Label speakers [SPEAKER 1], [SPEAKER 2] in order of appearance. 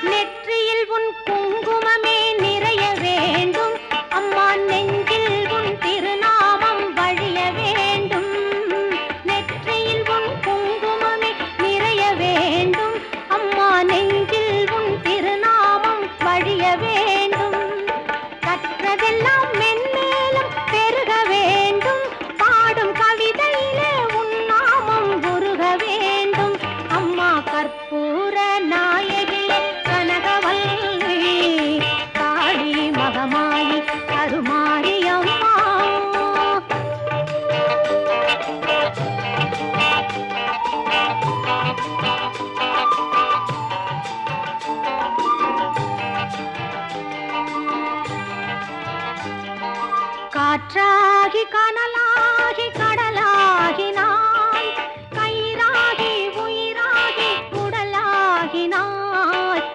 [SPEAKER 1] நெற்றியில் உன் குங்குமமே நிறைய வேண்டும் அம்மா, நெஞ்சில் உன் திருநாமம் வழிய வேண்டும். நெற்றியில் உன் குங்குமமே நிறைய வேண்டும் அம்மா, நெஞ்சில் உன் திருநாமம் வழிய வேண்டும். கற்றதெல்லாம் மென்மேலும் பெருக வேண்டும், பாடும் கவிதையிலே உன் நாமம் உருக வேண்டும். அம்மா கற்பூர நாயகியே கனகவல்லி, காளி மகமாயி கருமாரியம்மா. காற்றாகி கனலாகி